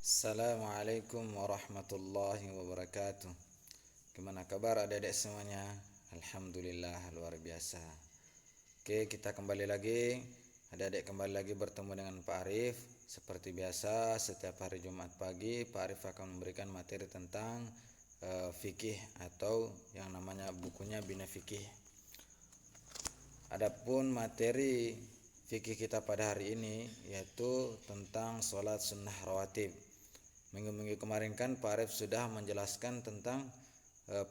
Assalamualaikum warahmatullahi wabarakatuh. Gimana kabar adik-adik semuanya? Alhamdulillah luar biasa. Oke, kita kembali lagi. Adik-adik kembali lagi bertemu dengan Pak Arif. Seperti biasa, setiap hari Jumat pagi Pak Arif akan memberikan materi tentang fikih atau yang namanya bukunya Bina Fikih. Adapun materi fikih kita pada hari ini yaitu tentang sholat sunnah rawatib. Minggu-minggu kemarin kan Pak Arif sudah menjelaskan tentang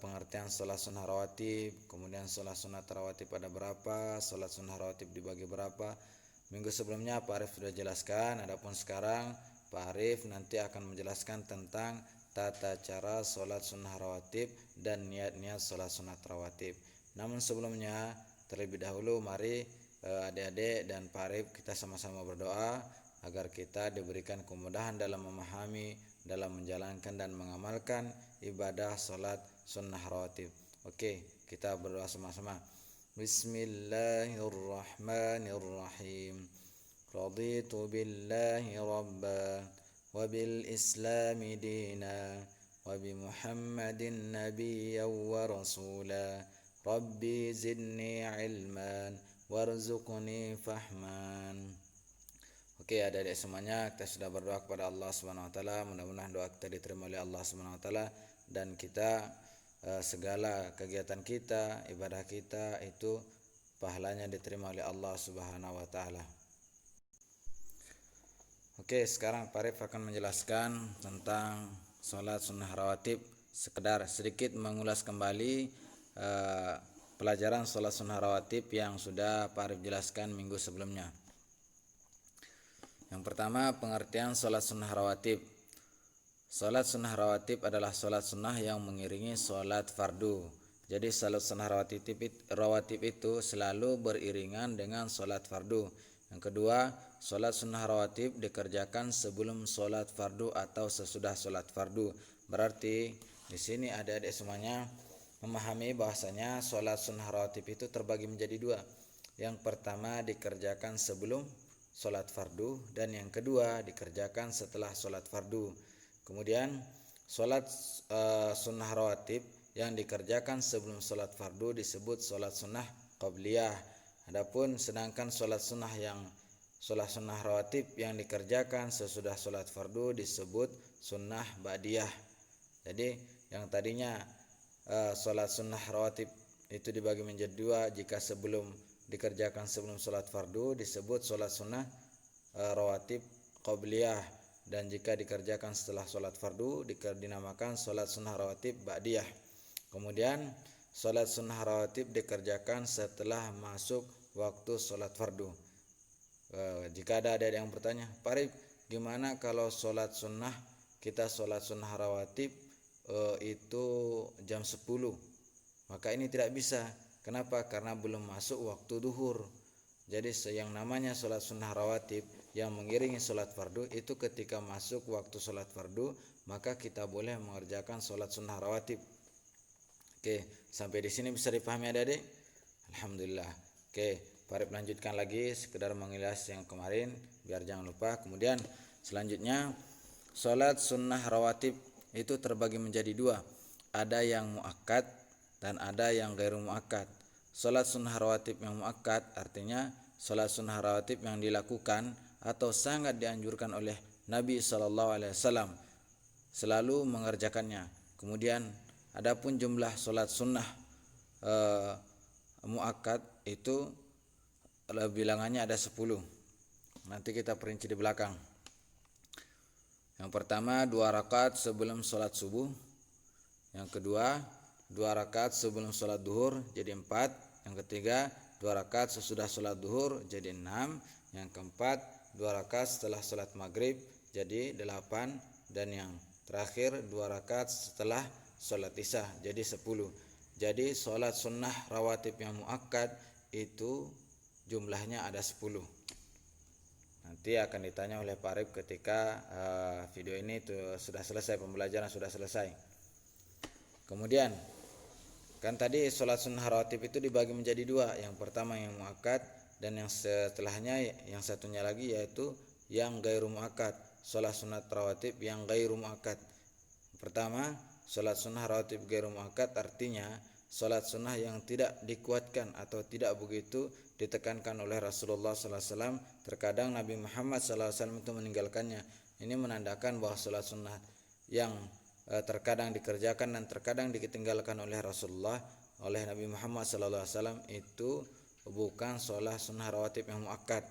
pengertian sholat sunnah rawatib, kemudian sholat sunnah rawatib ada berapa, sholat sunnah rawatib dibagi berapa. Minggu sebelumnya Pak Arif sudah jelaskan, adapun sekarang Pak Arif nanti akan menjelaskan tentang tata cara sholat sunnah rawatib dan niat-niat sholat sunnah rawatib. Namun sebelumnya terlebih dahulu mari adik-adik dan Pak Arif kita sama-sama berdoa agar kita diberikan kemudahan dalam memahami, dalam menjalankan dan mengamalkan ibadah salat sunnah rawatib. Oke, kita berdoa sama-sama. Bismillahirrahmanirrahim. Raditu billahi rabba wa bil islami dina wa bi Muhammadin nabiyyan wa rasula. Rabbi zidni ilman warzuqni fahman. Oke, adik-adik semuanya, kita sudah berdoa kepada Allah Subhanahu wa taala. Mudah-mudahan doa kita diterima oleh Allah Subhanahu wa taala dan kita segala kegiatan kita, ibadah kita itu pahalanya diterima oleh Allah Subhanahu wa taala. Oke, sekarang Pak Arif akan menjelaskan tentang sholat sunnah rawatib. Sekedar sedikit mengulas kembali pelajaran sholat sunnah rawatib yang sudah Pak Arif jelaskan minggu sebelumnya. Yang pertama, pengertian sholat sunnah rawatib. Sholat sunnah rawatib adalah sholat sunnah yang mengiringi sholat fardu. Jadi sholat sunnah rawatib itu selalu beriringan dengan sholat fardu. Yang kedua, sholat sunnah rawatib dikerjakan sebelum sholat fardu atau sesudah sholat fardu. Berarti di sini adik-adik semuanya memahami bahwasanya sholat sunnah rawatib itu terbagi menjadi dua. Yang pertama dikerjakan sebelum sholat fardu dan yang kedua dikerjakan setelah sholat fardu. Kemudian sholat sunnah rawatib yang dikerjakan sebelum sholat fardu disebut sholat sunnah qabliyah. Adapun sedangkan sholat sunnah rawatib yang dikerjakan sesudah sholat fardu disebut sunnah ba'diyah. Jadi yang tadinya sholat sunnah rawatib itu dibagi menjadi dua, jika dikerjakan sebelum sholat fardu disebut sholat sunnah rawatib qabliyah, dan jika dikerjakan setelah sholat fardu dinamakan sholat sunnah rawatib ba'diyah. Kemudian sholat sunnah rawatib dikerjakan setelah masuk waktu sholat fardu. Jika ada yang bertanya, Pak Arif, gimana kalau sholat sunnah rawatib itu jam 10? Maka ini tidak bisa. Kenapa? Karena belum masuk waktu duhur. Jadi yang namanya sholat sunnah rawatib yang mengiringi sholat fardu itu ketika masuk waktu sholat fardu maka kita boleh mengerjakan sholat sunnah rawatib. Oke, sampai di sini bisa dipahami adik-adik? Alhamdulillah. Oke, Pak Arif lanjutkan lagi sekedar mengilas yang kemarin biar jangan lupa. Kemudian selanjutnya sholat sunnah rawatib itu terbagi menjadi dua. Ada yang muakkad dan ada yang ghairu muakkad. Salat sunnah rawatib yang muakkad artinya salat sunnah rawatib yang dilakukan atau sangat dianjurkan oleh Nabi SAW selalu mengerjakannya. Kemudian adapun jumlah salat sunnah muakkad itu bilangannya ada 10. Nanti kita perinci di belakang. Yang pertama 2 rakaat sebelum salat subuh. Yang kedua 2 rakaat sebelum sholat duhur jadi 4. Yang ketiga 2 rakaat sesudah sholat duhur jadi 6. Yang keempat 2 rakaat setelah sholat maghrib jadi 8. Dan yang terakhir 2 rakaat setelah sholat isya jadi 10. Jadi sholat sunnah rawatib yang muakkad itu jumlahnya ada 10. Nanti akan ditanya oleh Pak Arif ketika video ini sudah selesai, pembelajaran sudah selesai. Kemudian kan tadi sholat sunnah rawatib itu dibagi menjadi dua. Yang pertama yang muakkad dan yang setelahnya yang satunya lagi yaitu yang ghairu muakkad. sholat sunat rawatib yang ghairu muakkad. Pertama, sholat sunnah rawatib ghairu muakkad artinya sholat sunnah yang tidak dikuatkan atau tidak begitu ditekankan oleh Rasulullah SAW. Terkadang Nabi Muhammad SAW itu meninggalkannya. Ini menandakan bahwa sholat sunnah yang terkadang dikerjakan dan terkadang ditinggalkan oleh Rasulullah, oleh Nabi Muhammad SAW itu bukan sholat sunnah rawatib yang muakkad.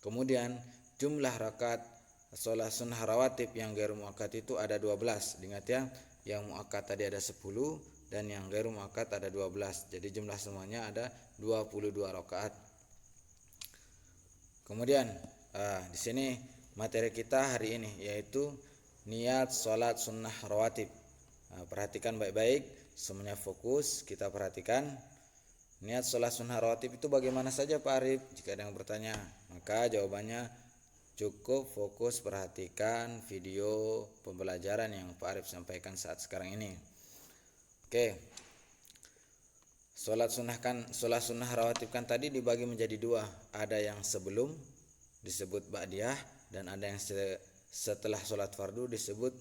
Kemudian jumlah rakaat sholat sunnah rawatib yang ghairu muakkad itu ada 12. Ingat ya, yang muakkad tadi ada 10 dan yang ghairu muakkad ada 12. Jadi jumlah semuanya ada 22 rakaat. Kemudian di sini materi kita hari ini yaitu niat sholat sunnah rawatib. Perhatikan baik-baik, semuanya fokus, kita perhatikan. Niat sholat sunnah rawatib itu bagaimana saja Pak Arif? Jika ada yang bertanya, maka jawabannya cukup fokus perhatikan video pembelajaran yang Pak Arif sampaikan saat sekarang ini. Oke. Sholat sunnah rawatib kan tadi dibagi menjadi dua. Ada yang sebelum disebut ba'diyah dan ada yang setelah sholat fardu disebut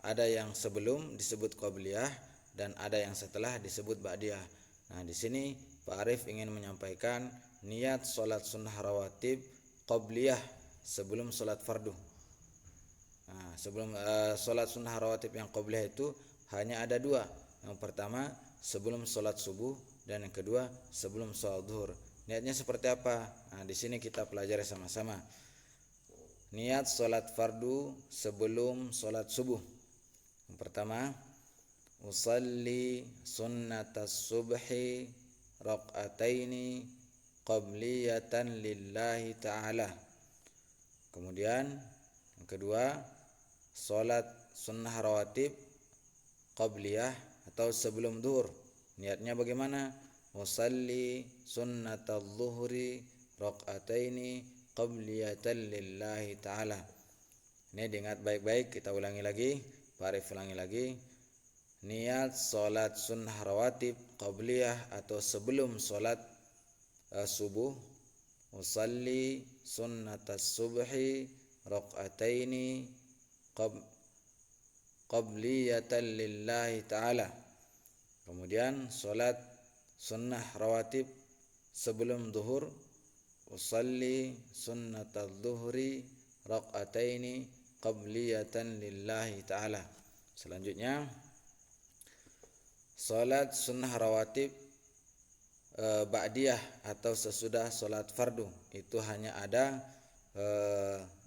ada yang sebelum disebut qabliyah dan ada yang setelah disebut ba'diyah. Nah, di sini Pak Arif ingin menyampaikan niat sholat sunnah rawatib qabliyah sebelum sholat fardu. Nah, sebelum sholat sunnah rawatib yang qabliyah itu hanya ada dua. Yang pertama sebelum sholat subuh dan yang kedua sebelum sholat zuhur. Niatnya seperti apa? Nah, di sini kita pelajari sama-sama. Niat sholat fardu sebelum sholat subuh. Yang pertama, usalli sunnatas subhi raq'ataini qabliyatan lillahi ta'ala. Kemudian yang kedua, sholat sunnah rawatib qabliyah atau sebelum zuhur. Niatnya bagaimana? Usalli sunnatal zuhri raq'ataini qabliyatan lillahi ta'ala. Ini diingat baik-baik, kita ulangi lagi, Pak Arif ulangi lagi. Niat sholat sunnah rawatib qabliyah atau sebelum sholat subuh. Usalli sunnatas subhi raq'ataini qabliyatan lillahi ta'ala. Kemudian sholat sunnah rawatib sebelum zuhur. Usalli sunnatal zuhri raq'ataini qabliyatan lillahi ta'ala. Selanjutnya sholat sunnah rawatib ba'diyah atau sesudah sholat fardu. Itu hanya ada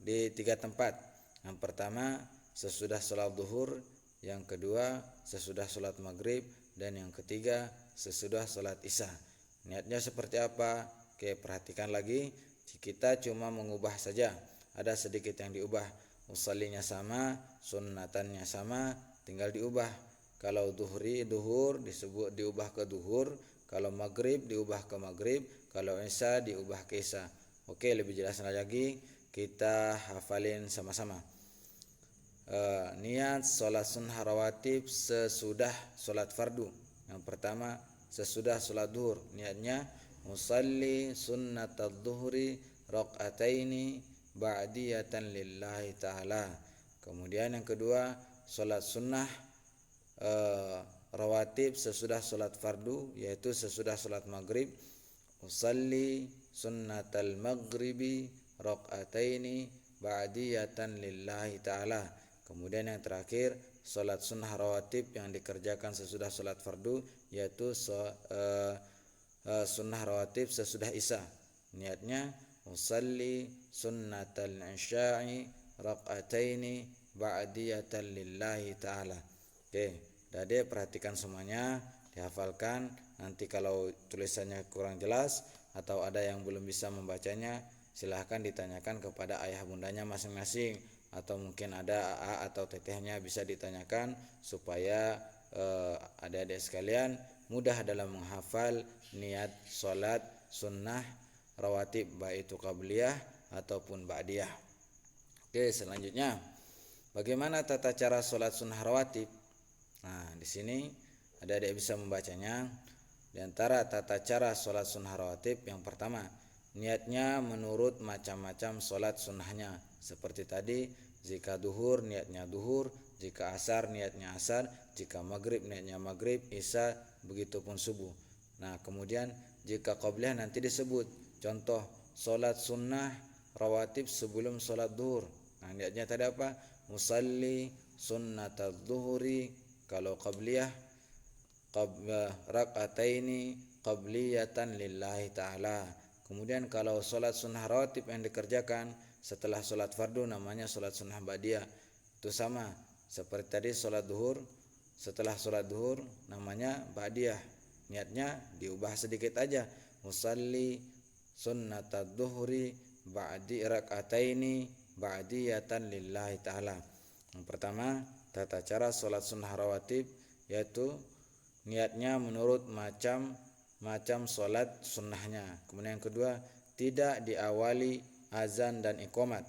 di 3 tempat. Yang pertama sesudah sholat zuhur, yang kedua sesudah sholat maghrib, dan yang ketiga sesudah sholat isya. Niatnya seperti apa? Oke, perhatikan lagi. Kita cuma mengubah saja, ada sedikit yang diubah. Usallinya sama, sunnatannya sama, tinggal diubah. Kalau duhur disebut diubah ke duhur, kalau maghrib diubah ke maghrib, kalau isya diubah ke isya. Oke, lebih jelas lagi kita hafalin sama-sama. Niat sholat sunnah rawatib sesudah sholat fardu. Yang pertama sesudah sholat duhur, niatnya usalli sunnatal zuhri raq'ataini ba'diyatan lillahi ta'ala. Kemudian yang kedua sholat sunnah rawatib sesudah sholat fardu, yaitu sesudah sholat maghrib. Usalli sunnatal maghribi raq'ataini ba'diyatan lillahi ta'ala. Kemudian yang terakhir sholat sunnah rawatib yang dikerjakan sesudah sholat fardu, yaitu sunnah rawatib sesudah isya. Niatnya usalli sunnatal isya'i raq'ataini ba'diyatan lillahi ta'ala. Oke, Dade perhatikan semuanya, dihafalkan. Nanti kalau tulisannya kurang jelas atau ada yang belum bisa membacanya, silahkan ditanyakan kepada ayah bundanya masing-masing, atau mungkin ada AA atau tetehnya bisa ditanyakan supaya adik-adik sekalian mudah dalam menghafal niat sholat sunnah rawatib, baik itu qabliyah ataupun ba'diyah. Oke, selanjutnya bagaimana tata cara sholat sunnah rawatib? Nah, di sini adik-adik bisa membacanya. Di antara tata cara sholat sunnah rawatib, yang pertama, niatnya menurut macam-macam sholat sunnahnya. Seperti tadi, jika duhur niatnya duhur, jika asar niatnya asar, jika maghrib niatnya maghrib, isya begitupun subuh. Nah, kemudian jika qabliyah nanti disebut. Contoh, solat sunnah rawatib sebelum solat duhur. Nah, niatnya tadi apa? Musalli sunnatadz zuhri. Kalau qabliyah rak'ataini qabliyatan lillahi ta'ala. Kemudian kalau solat sunnah rawatib yang dikerjakan setelah solat fardu namanya solat sunnah ba'diyah. Itu sama seperti tadi solat duhur, setelah solat duhur namanya ba'diyah. Niatnya diubah sedikit aja. Musalli sunnatadz zuhri ba'di rak'ataini ba'diyatan lillahi ta'ala. Yang pertama, tata cara solat sunnah rawatib yaitu niatnya menurut macam solat sunnahnya. Kemudian yang kedua, tidak diawali azan dan iqamat.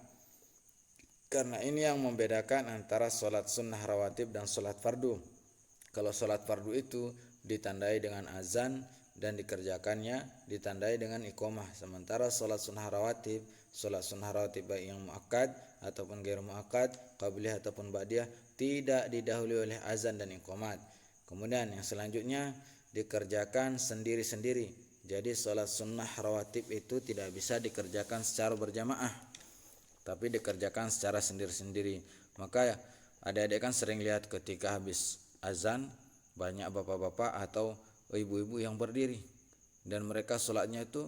Karena ini yang membedakan antara solat sunnah rawatib dan solat fardu. Kalau solat fardu itu ditandai dengan azan dan dikerjakannya ditandai dengan iqamah. Sementara solat sunnah rawatib baik yang muakkad ataupun ghair muakkad, qabliyah ataupun ba'diyah, tidak didahului oleh azan dan iqamat. Kemudian yang selanjutnya dikerjakan sendiri-sendiri. Jadi solat sunnah rawatib itu tidak bisa dikerjakan secara berjamaah, tapi dikerjakan secara sendiri-sendiri. Maka adik-adik kan sering lihat ketika habis azan banyak bapak-bapak atau ibu-ibu yang berdiri dan mereka sholatnya itu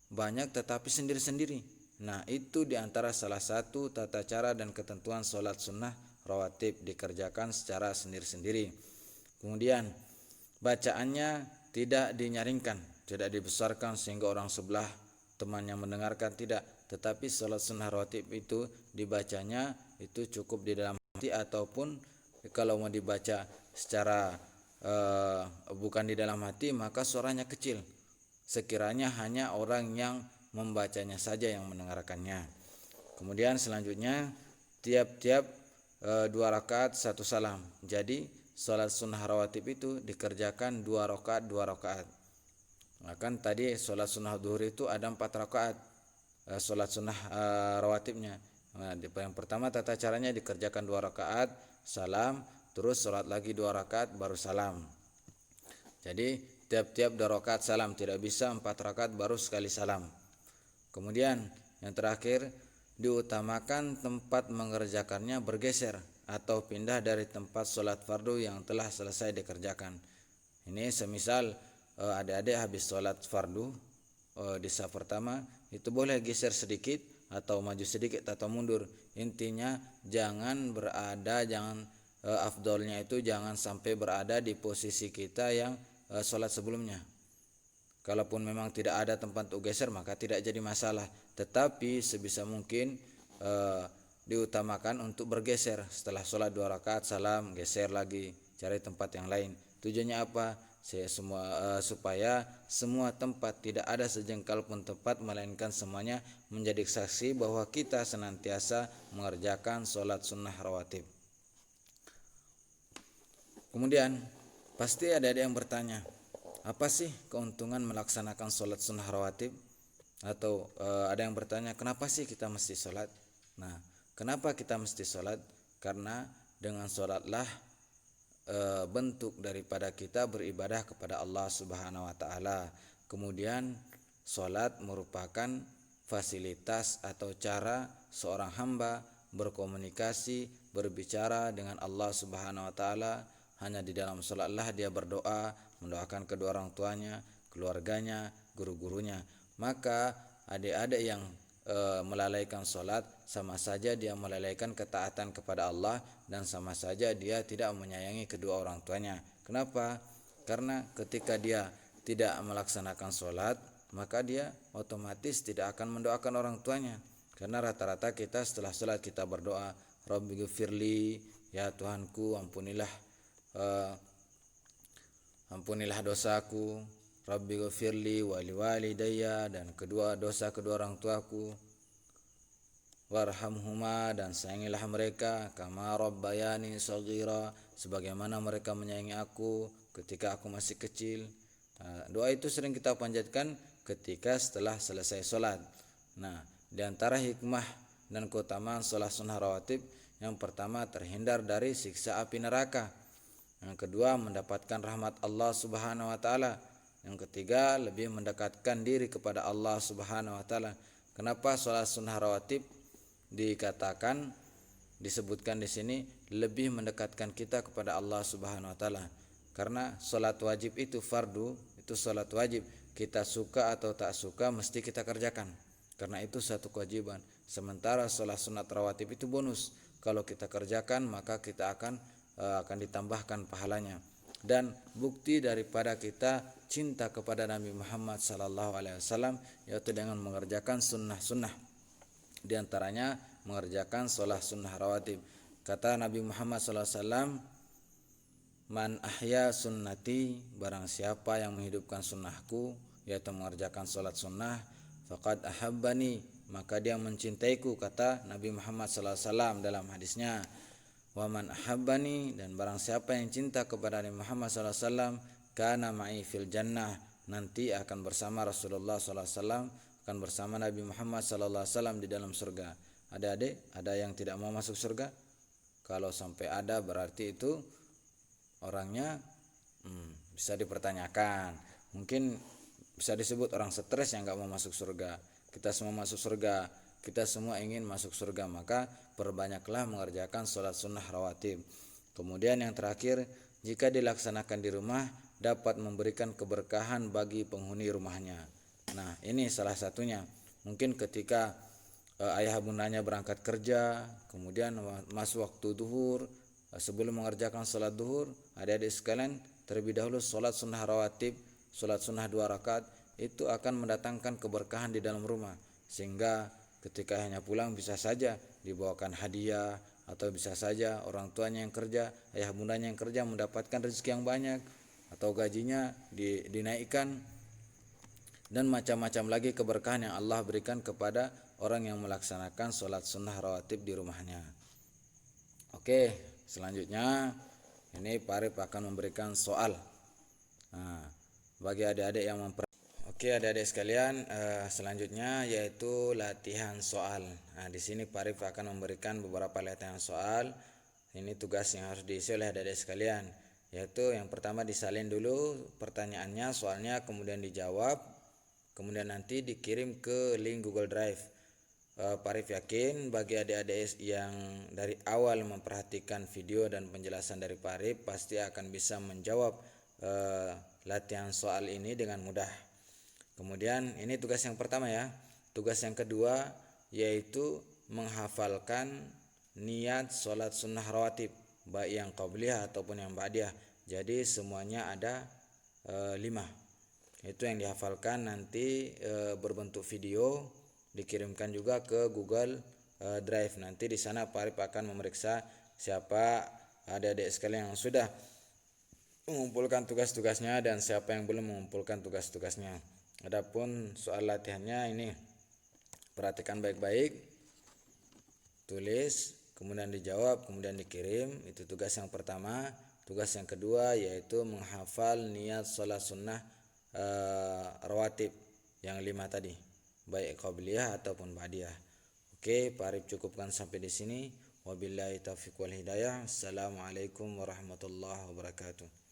banyak tetapi sendiri-sendiri. Nah, itu diantara salah satu tata cara dan ketentuan sholat sunnah rawatib, dikerjakan secara sendiri-sendiri. Kemudian bacaannya tidak dinyaringkan, tidak dibesarkan sehingga orang sebelah temannya mendengarkan, tidak. Tetapi sholat sunnah rawatib itu dibacanya itu cukup di dalam hati, ataupun kalau mau dibaca secara bukan di dalam hati maka suaranya kecil, sekiranya hanya orang yang membacanya saja yang mendengarkannya. Kemudian selanjutnya tiap-tiap 2 rakaat 1 salam. Jadi sholat sunnah rawatib itu dikerjakan 2 rakaat. Nah, kan tadi sholat sunnah duhur itu ada 4 rakaat sholat sunnah rawatibnya. Nah, yang pertama tata caranya dikerjakan 2 rakaat salam, terus sholat lagi 2 rakaat baru salam. Jadi tiap-tiap 2 rakaat salam, tidak bisa 4 rakaat baru sekali salam. Kemudian yang terakhir, diutamakan tempat mengerjakannya bergeser atau pindah dari tempat sholat fardu yang telah selesai dikerjakan. Ini semisal adik-adik habis sholat fardu di saf pertama, itu boleh geser sedikit atau maju sedikit atau mundur. Intinya jangan afdolnya itu jangan sampai berada di posisi kita yang sholat sebelumnya. Kalaupun memang tidak ada tempat untuk geser maka tidak jadi masalah, tetapi sebisa mungkin diutamakan untuk bergeser setelah sholat 2 rakaat salam, geser lagi, cari tempat yang lain. Tujuannya apa? Supaya semua tempat, tidak ada sejengkal pun tempat, melainkan semuanya menjadi saksi bahwa kita senantiasa mengerjakan sholat sunnah rawatib. Kemudian pasti ada yang bertanya, apa sih keuntungan melaksanakan sholat sunnah rawatib? Atau ada yang bertanya, kenapa sih kita mesti sholat? Nah, kenapa kita mesti sholat? Karena dengan sholatlah bentuk daripada kita beribadah kepada Allah Subhanahu wa Ta'ala. Kemudian sholat merupakan fasilitas atau cara seorang hamba berkomunikasi, berbicara dengan Allah Subhanahu wa Ta'ala. Hanya di dalam sholatlah dia berdoa, mendoakan kedua orang tuanya, keluarganya, guru-gurunya. Maka adik-adik yang melalaikan sholat sama saja dia melalaikan ketaatan kepada Allah, dan sama saja dia tidak menyayangi kedua orang tuanya. Kenapa? Karena ketika dia tidak melaksanakan sholat maka dia otomatis tidak akan mendoakan orang tuanya. Karena rata-rata kita setelah sholat kita berdoa, Rabbighfirli, ya Tuhanku ampunilah dosaku, Rabbighfirli waliwalidayya, dan dosa kedua orang tuaku, warhamhuma, dan sayangilah mereka, kama rabbayani shaghira, sebagaimana mereka menyayangi aku ketika aku masih kecil. Doa itu sering kita panjatkan ketika setelah selesai sholat. Nah, di antara hikmah dan keutamaan sholat sunnah rawatib. Yang pertama, terhindar dari siksa api neraka. Yang kedua, mendapatkan rahmat Allah Subhanahu wa taala. Yang ketiga, lebih mendekatkan diri kepada Allah Subhanahu wa taala. Kenapa sholat sunnah rawatib disebutkan di sini lebih mendekatkan kita kepada Allah Subhanahu wa taala? Karena sholat wajib itu fardu, itu sholat wajib. Kita suka atau tak suka mesti kita kerjakan. Karena itu satu kewajiban. Sementara sholat sunat rawatib itu bonus. Kalau kita kerjakan maka kita akan ditambahkan pahalanya. Dan bukti daripada kita cinta kepada Nabi Muhammad SAW yaitu dengan mengerjakan sunnah-sunnah. Di antaranya mengerjakan sholat sunnah rawatib. Kata Nabi Muhammad SAW, man ahya sunnati, barang siapa yang menghidupkan sunnahku, yaitu mengerjakan sholat sunnah, faqad ahabbani, maka dia mencintaiku, kata Nabi Muhammad SAW dalam hadisnya. Wa man ahabbani, dan barang siapa yang cinta kepada Nabi Muhammad SAW, kana ma'i fil jannah, nanti akan bersama Rasulullah SAW, akan bersama Nabi Muhammad SAW di dalam surga. Adik-adik, ada yang tidak mau masuk surga? Kalau sampai ada berarti itu orangnya bisa dipertanyakan. Mungkin bisa disebut orang stres yang gak mau masuk surga. Kita semua masuk surga, kita semua ingin masuk surga, maka perbanyaklah mengerjakan sholat sunnah rawatib. Kemudian yang terakhir, jika dilaksanakan di rumah dapat memberikan keberkahan bagi penghuni rumahnya. Nah, ini salah satunya. Mungkin ketika ayah bundanya berangkat kerja, kemudian masuk waktu duhur, sebelum mengerjakan sholat duhur, adik-adik sekalian terlebih dahulu sholat sunnah rawatib, sholat sunnah 2 rakaat, itu akan mendatangkan keberkahan di dalam rumah. Sehingga ketika ayahnya pulang bisa saja dibawakan hadiah, atau bisa saja orang tuanya yang kerja, ayah bundanya yang kerja mendapatkan rezeki yang banyak, atau gajinya dinaikkan, dan macam-macam lagi keberkahan yang Allah berikan kepada orang yang melaksanakan sholat sunnah rawatib di rumahnya. Oke, selanjutnya ini Pak Arif akan memberikan soal. Nah, bagi adik-adik yang Oke, adik-adik sekalian, selanjutnya yaitu latihan soal. Nah, di sini Pak Arif akan memberikan beberapa latihan soal. Ini tugas yang harus diisi oleh adik-adik sekalian. Yaitu yang pertama, disalin dulu pertanyaannya, soalnya, kemudian dijawab, kemudian nanti dikirim ke link Google Drive. Pak Arif yakin bagi adik-adik yang dari awal memperhatikan video dan penjelasan dari Pak Arif pasti akan bisa menjawab latihan soal ini dengan mudah. Kemudian ini tugas yang pertama ya. Tugas yang kedua yaitu menghafalkan niat sholat sunnah rawatib, baik yang qabliyah ataupun yang ba'diyah. Jadi semuanya ada 5. Itu yang dihafalkan, nanti berbentuk video, dikirimkan juga ke Google Drive. Nanti di sana Pak Arif akan memeriksa siapa adik-adik sekalian yang sudah mengumpulkan tugas-tugasnya dan siapa yang belum mengumpulkan tugas-tugasnya. Adapun soal latihannya ini, perhatikan baik-baik, tulis, kemudian dijawab, kemudian dikirim. Itu tugas yang pertama. Tugas yang kedua yaitu menghafal niat sholat sunnah rawatib yang 5 tadi, baik qabliyah ataupun ba'diyah. Oke, Pak Arif cukupkan sampai di sini. Wabillahi taufiq wal hidayah. Assalamualaikum warahmatullahi wabarakatuh.